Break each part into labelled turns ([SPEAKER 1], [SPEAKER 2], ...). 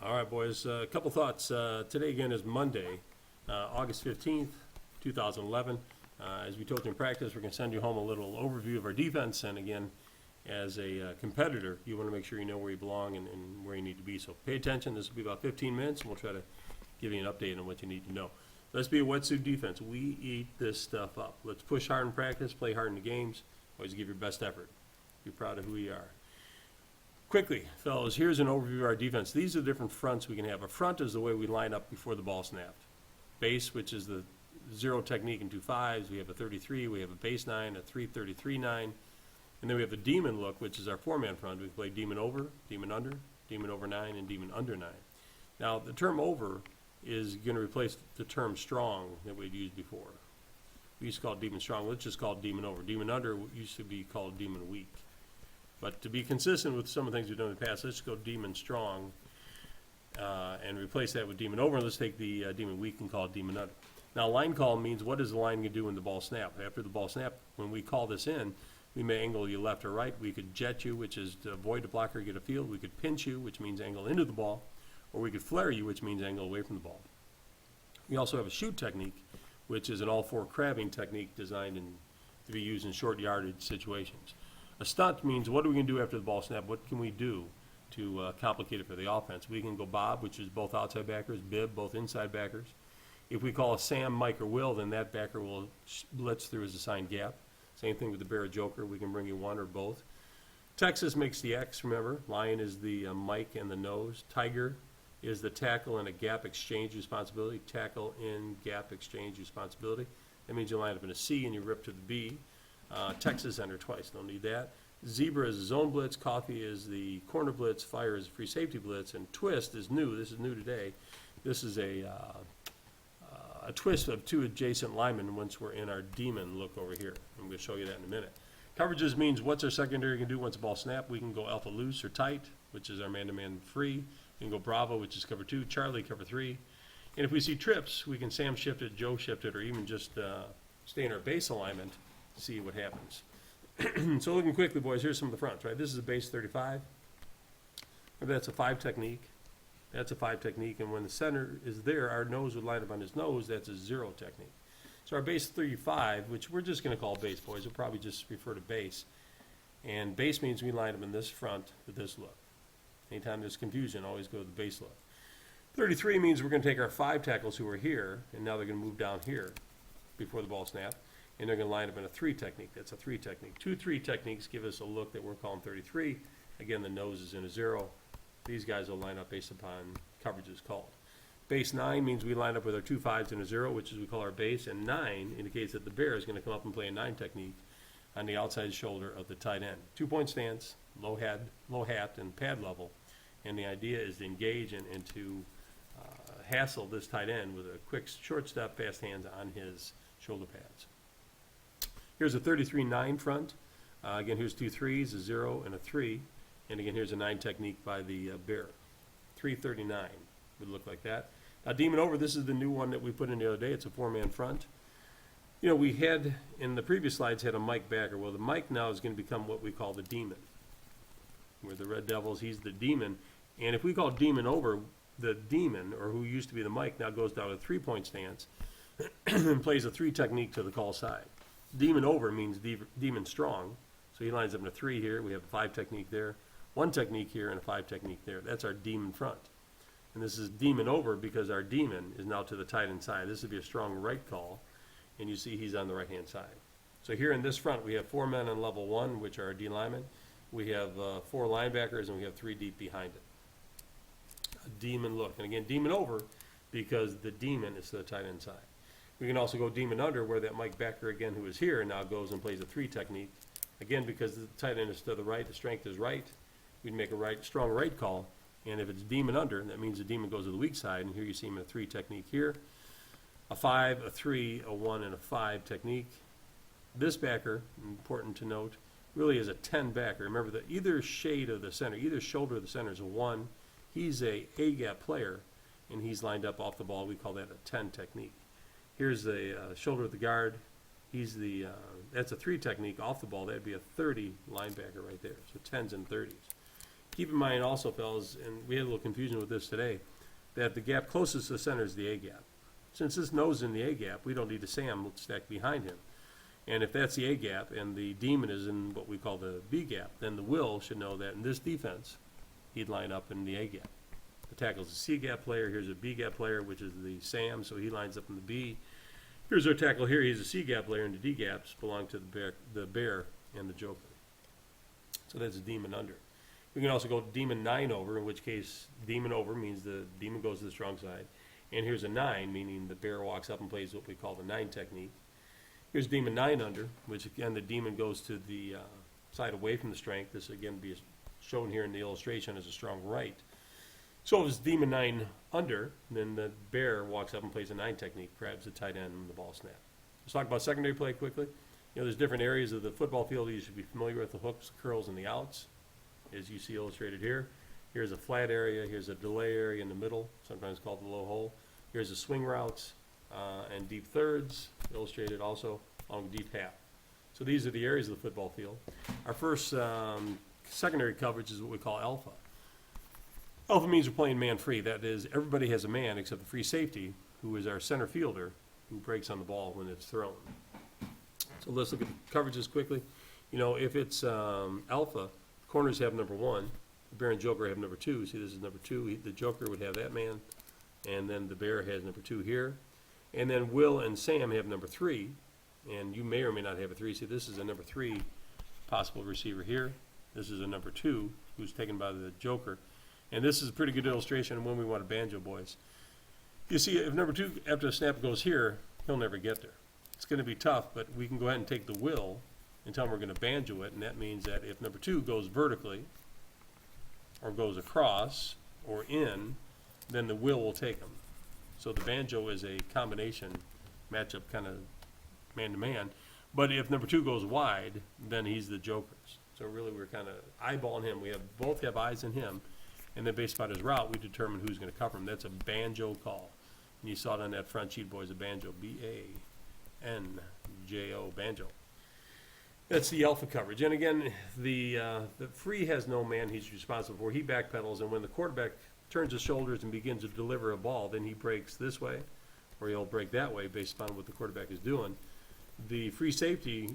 [SPEAKER 1] All right, boys, a couple thoughts. Today, again, is Monday, August 15th, 2011. As we told you in practice, we're going to send you home a little overview of our defense. And again, as a competitor, you want to make sure you know where you belong and where you need to be. So pay attention. This will be about 15 minutes, and we'll try to give you an update on what you need to know. Let's be a wetsuit defense. We eat this stuff up. Let's push hard in practice, play hard in the games. Always give your best effort. Be proud of who you are. Quickly, fellas, here's an overview of our defense. These are the different fronts we can have. A front is the way we line up before the ball snapped. Base, which is the zero technique in 2-5s. We have a 33. We have a base 9, a 3-33-9. And then we have the demon look, which is our four-man front. We play demon over, demon under, demon over 9, and demon under 9. Now, the term over is going to replace the term strong that we'd used before. We used to call it demon strong. Let's just call it demon over. Demon under used to be called demon weak. But to be consistent with some of the things we've done in the past, let's go demon strong and replace that with demon over. Let's take the demon weak and call it demon under. Now, line call means what is the line going to do when the ball snaps? After the ball snaps, when we call this in, we may angle you left or right. We could jet you, which is to avoid the blocker, get a field. We could pinch you, which means angle into the ball. Or we could flare you, which means angle away from the ball. We also have a shoot technique, which is an all-four crabbing technique designed to be used in short yardage situations. A stunt means what are we going to do after the ball snap? What can we do to complicate it for the offense? We can go bob, which is both outside backers, bib, both inside backers. If we call a Sam, Mike, or Will, then that backer will blitz through his assigned gap. Same thing with the bear joker. We can bring you one or both. Texas makes the X, remember. Lion is the Mike and the nose. Tiger is the tackle and a gap exchange responsibility. Tackle in gap exchange responsibility. That means you line up in a C and you rip to the B. Texas enter twice, don't need that. Zebra is a zone blitz, coffee is the corner blitz, fire is a free safety blitz, and twist is new. This is new today. This is a twist of two adjacent linemen once we're in our demon look over here. I'm going to show you that in a minute. Coverages means what's our secondary can do once the ball snap. We can go alpha loose or tight, which is our man-to-man free. We can go bravo, which is cover 2, Charlie cover 3. And if we see trips, we can Sam shift it, Joe shift it, or even just stay in our base alignment. See what happens. So looking quickly, boys, here's some of the fronts, right? This is a base 35. Maybe that's a 5 technique. That's a 5 technique, and when the center is there, our nose would line up on his nose. That's a 0 technique. So our base 35, which we're just going to call base, boys. We'll probably just refer to base. And base means we line up in this front with this look. Anytime there's confusion, always go to the base look. 33 means we're going to take our 5 tackles who are here, and now they're going to move down here before the ball snap. And they're going to line up in a 3 technique. That's a 3 technique. 2-3 techniques give us a look that we're calling 33. Again, the nose is in a 0. These guys will line up based upon coverages called. Base 9 means we line up with our 2 5s and a 0, which is we call our base. And 9 indicates that the bear is going to come up and play a 9 technique on the outside shoulder of the tight end. 2-point stance, low hat, and pad level. And the idea is to engage and to hassle this tight end with a quick short step, fast hands on his shoulder pads. Here's a 33-9 front. Again, here's 2 3s, a 0, and a 3. And again, here's a 9 technique by the bear. 339 would look like that. Now, demon over, this is the new one that we put in the other day. It's a 4-man front. You know, we had, in the previous slides, had a Mike backer. Well, the Mike now is going to become what we call the demon. We're the Red Devils, he's the demon. And if we call demon over, the demon, or who used to be the Mike, now goes down to a 3-point stance and plays a 3 technique to the call side. Demon over means demon strong, so he lines up in a 3 here. We have a 5 technique there, 1 technique here, and a 5 technique there. That's our demon front. And this is demon over because our demon is now to the tight end side. This would be a strong right call, and you see he's on the right-hand side. So here in this front, we have 4 men on level 1, which are our D linemen. We have 4 linebackers, and we have 3 deep behind it. A demon look. And again, demon over because the demon is to the tight end side. We can also go demon under where that Mike backer again who is here now goes and plays a 3 technique. Again, because the tight end is to the right, the strength is right, we'd make a strong right call. And if it's demon under, that means the demon goes to the weak side. And here you see him in a 3 technique here. A 5, a 3, a 1, and a 5 technique. This backer, important to note, really is a 10 backer. Remember that either shade of the center, either shoulder of the center is a 1. He's a A-gap player, and he's lined up off the ball. We call that a 10 technique. Here's the shoulder of the guard. He's the that's a 3 technique off the ball. That'd be a 30 linebacker right there. So 10s and 30s. Keep in mind also, fellas, and we had a little confusion with this today, that the gap closest to the center is the A gap. Since this nose is in the A gap, we don't need a Sam stacked behind him. And if that's the A gap and the Demon is in what we call the B gap, then the Will should know that in this defense, he'd line up in the A gap. The tackle's a C gap player, here's a B gap player, which is the Sam, so he lines up in the B. Here's our tackle here, he's a C gap player, and the D gaps belong to the bear and the Joker. So that's a Demon under. We can also go Demon 9 over, in which case Demon over means the Demon goes to the strong side. And here's a 9, meaning the bear walks up and plays what we call the 9 technique. Here's Demon 9 under, which again the Demon goes to the side away from the strength. This again be shown here in the illustration as a strong right. So if it's Demon 9 under, then the bear walks up and plays a 9 technique, grabs the tight end and the ball snap. Let's talk about secondary play quickly. You know, there's different areas of the football field you should be familiar with, the hooks, curls, and the outs, as you see illustrated here. Here's a flat area, here's a delay area in the middle, sometimes called the low hole. Here's the swing routes and deep thirds, illustrated also along deep half. So these are the areas of the football field. Our first secondary coverage is what we call alpha. Alpha means we're playing man free. That is, everybody has a man except the free safety, who is our center fielder, who breaks on the ball when it's thrown. So let's look at the coverages quickly. You know, if it's alpha, corners have number 1. The bear and Joker have number 2. See, this is number 2. The Joker would have that man. And then the bear has number 2 here. And then Will and Sam have number 3. And you may or may not have a 3. See, this is a number 3 possible receiver here. This is a number 2 who's taken by the Joker. And this is a pretty good illustration of when we want to banjo, boys. You see, if number 2, after the snap goes here, he'll never get there. It's going to be tough, but we can go ahead and take the Will and tell him we're going to banjo it. And that means that if number 2 goes vertically, or goes across, or in, then the Will take him. So the banjo is a combination matchup, kind of man-to-man. But if number 2 goes wide, then he's the Joker's. So really we're kind of eyeballing him. We both have eyes in him. And then based on his route, we determine who's going to cover him. That's a banjo call. And you saw it on that front sheet, boys, a banjo, B-A-N-J-O, banjo. That's the alpha coverage. And again, the free has no man he's responsible for. He backpedals, and when the quarterback turns his shoulders and begins to deliver a ball, then he breaks this way, or he'll break that way based upon what the quarterback is doing. The free safety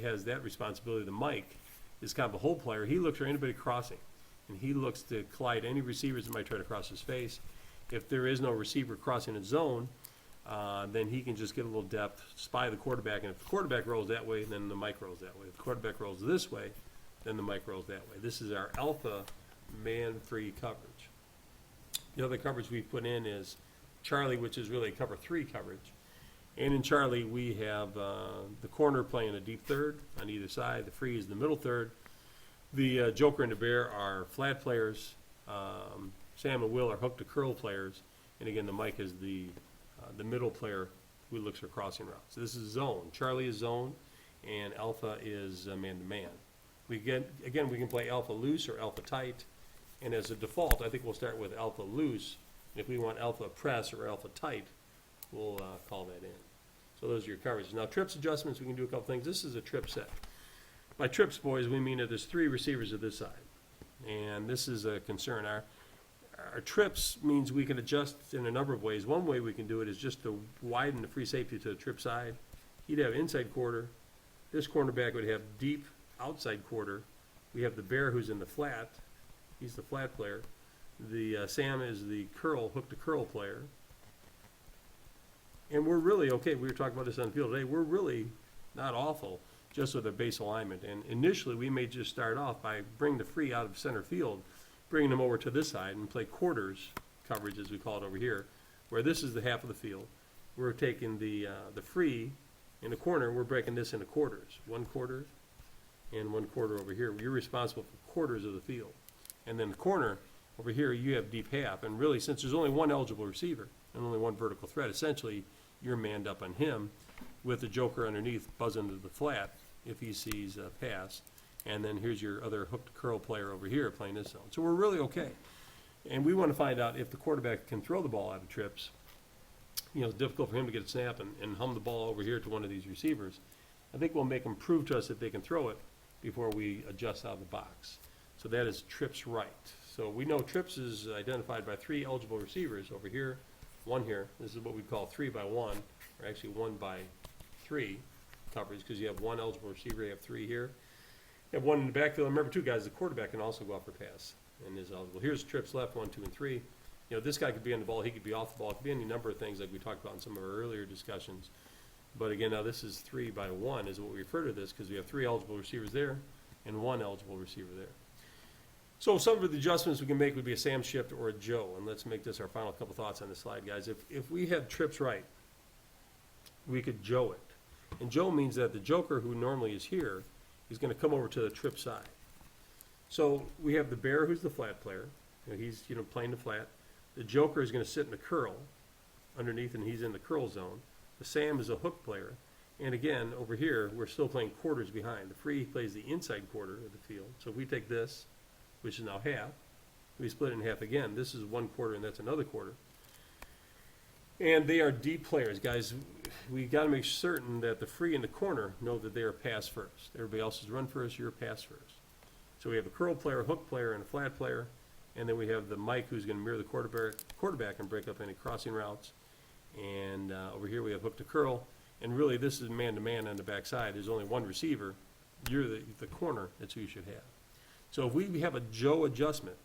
[SPEAKER 1] has that responsibility. The Mike is kind of a hole player. He looks for anybody crossing, and he looks to collide any receivers that might try to cross his face. If there is no receiver crossing his zone, then he can just get a little depth, spy the quarterback, and if the quarterback rolls that way, then the Mike rolls that way. If the quarterback rolls this way, then the Mike rolls that way. This is our alpha man-free coverage. The other coverage we've put in is Charlie, which is really a cover 3 coverage. And in Charlie, we have the corner playing a deep third on either side. The free is the middle third. The Joker and the bear are flat players. Sam and Will are hook to curl players. And again, the Mike is the middle player who looks for crossing routes. So this is zone. Charlie is zone, and alpha is man-to-man. We can play alpha loose or alpha tight. And as a default, I think we'll start with alpha loose. If we want alpha press or alpha tight, we'll call that in. So those are your coverages. Now, trips adjustments, we can do a couple things. This is a trip set. By trips, boys, we mean that there's 3 receivers at this side. And this is a concern. Our trips means we can adjust in a number of ways. One way we can do it is just to widen the free safety to the trip side. He'd have inside quarter. This cornerback would have deep outside quarter. We have the bear who's in the flat. He's the flat player. The Sam is the hook to curl player. And we're really okay. We were talking about this on the field today. We're really not awful just with a base alignment. And initially, we may just start off by bringing the free out of center field, bringing them over to this side and play quarters coverage, as we call it over here, where this is the half of the field. We're taking the free in the corner. We're breaking this into quarters, 1 quarter and 1 quarter over here. You're responsible for quarters of the field. And then the corner over here, you have deep half. And really, since there's only 1 eligible receiver and only 1 vertical threat, essentially you're manned up on him with the Joker underneath buzzing to the flat if he sees a pass. And then here's your other hook to curl player over here playing this zone. So we're really okay. And we want to find out if the quarterback can throw the ball out of trips. You know, it's difficult for him to get a snap and hum the ball over here to one of these receivers. I think we'll make them prove to us that they can throw it before we adjust out of the box. So that is trips right. So we know trips is identified by 3 eligible receivers over here, 1 here. This is what we call 3 by 1, or actually 1 by 3 coverage, because you have 1 eligible receiver, you have 3 here. You have 1 in the backfield. And remember, too, guys, the quarterback can also go out for pass and is eligible. Here's trips left, 1, 2, and 3. You know, this guy could be on the ball, he could be off the ball, it could be any number of things like we talked about in some of our earlier discussions. But again, now this is 3 by 1 is what we refer to this, because we have 3 eligible receivers there and 1 eligible receiver there. So some of the adjustments we can make would be a Sam shift or a Joe, and let's make this our final couple thoughts on this slide, guys. If we had trips right, we could Joe it. And Joe means that the joker, who normally is here, is going to come over to the trip side. So we have the bear, who's the flat player. You know, he's playing the flat. The joker is going to sit in the curl underneath, and he's in the curl zone. The Sam is a hook player. And again, over here, we're still playing quarters behind. The free plays the inside quarter of the field. So if we take this, which is now half, we split it in half again. This is 1 quarter, and that's another quarter. And they are deep players, guys. We got to make certain that the free in the corner know that they are pass first. Everybody else is run first, you're pass first. So we have a curl player, a hook player, and a flat player. And then we have the Mike, who's going to mirror the quarterback and break up any crossing routes. And over here we have hook to curl. And really, this is man-to-man on the backside. There's only 1 receiver. You're the corner. That's who you should have. So if we have a Joe adjustment,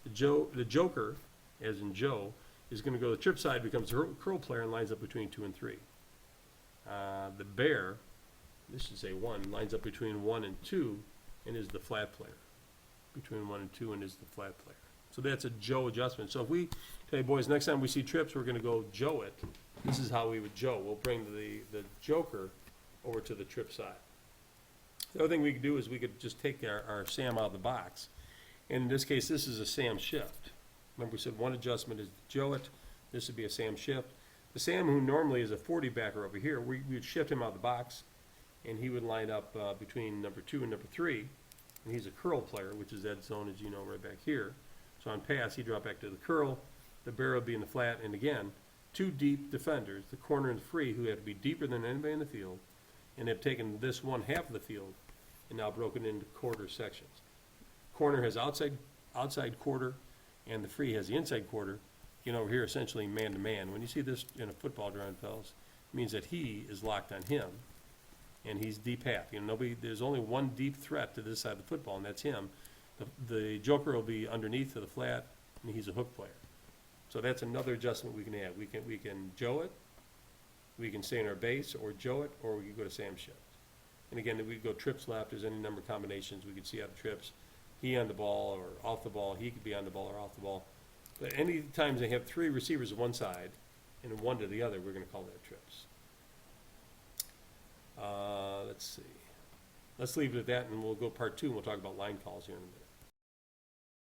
[SPEAKER 1] the joker, as in Joe, is going to go to the trip side, becomes a curl player, and lines up between 2 and 3. The bear, this should say 1, lines up between 1 and 2, and is the flat player. Between 1 and 2, and is the flat player. So that's a Joe adjustment. So if we tell you, boys, next time we see trips, we're going to go Joe it. This is how we would Joe. We'll bring the joker over to the trip side. The other thing we could do is we could just take our Sam out of the box. And in this case, this is a Sam shift. Remember, we said 1 adjustment is Joe it. This would be a Sam shift. The Sam, who normally is a 40 backer over here, we would shift him out of the box, and he would line up between number 2 and number 3. And he's a curl player, which is that zone, as you know, right back here. So on pass, he drop back to the curl. The bear would be in the flat. And again, 2 deep defenders, the corner and the free, who have to be deeper than anybody in the field, and have taken this 1/2 of the field and now broken into quarter sections. Corner has outside quarter, and the free has the inside quarter. Over here, essentially man-to-man. When you see this in a football drawing, fellas, it means that he is locked on him, and he's deep half. There's only 1 deep threat to this side of the football, and that's him. The joker will be underneath to the flat, and he's a hook player. So that's another adjustment we can add. We can Joe it, we can stay in our base, or Joe it, or we can go to Sam shift. And again, we could go trips left. There's any number of combinations we could see out of trips. He on the ball or off the ball. He could be on the ball or off the ball. But any times they have 3 receivers on one side and 1 to the other, we're going to call that trips. Let's see. Let's leave it at that, and we'll go part 2, and we'll talk about line calls here in a minute.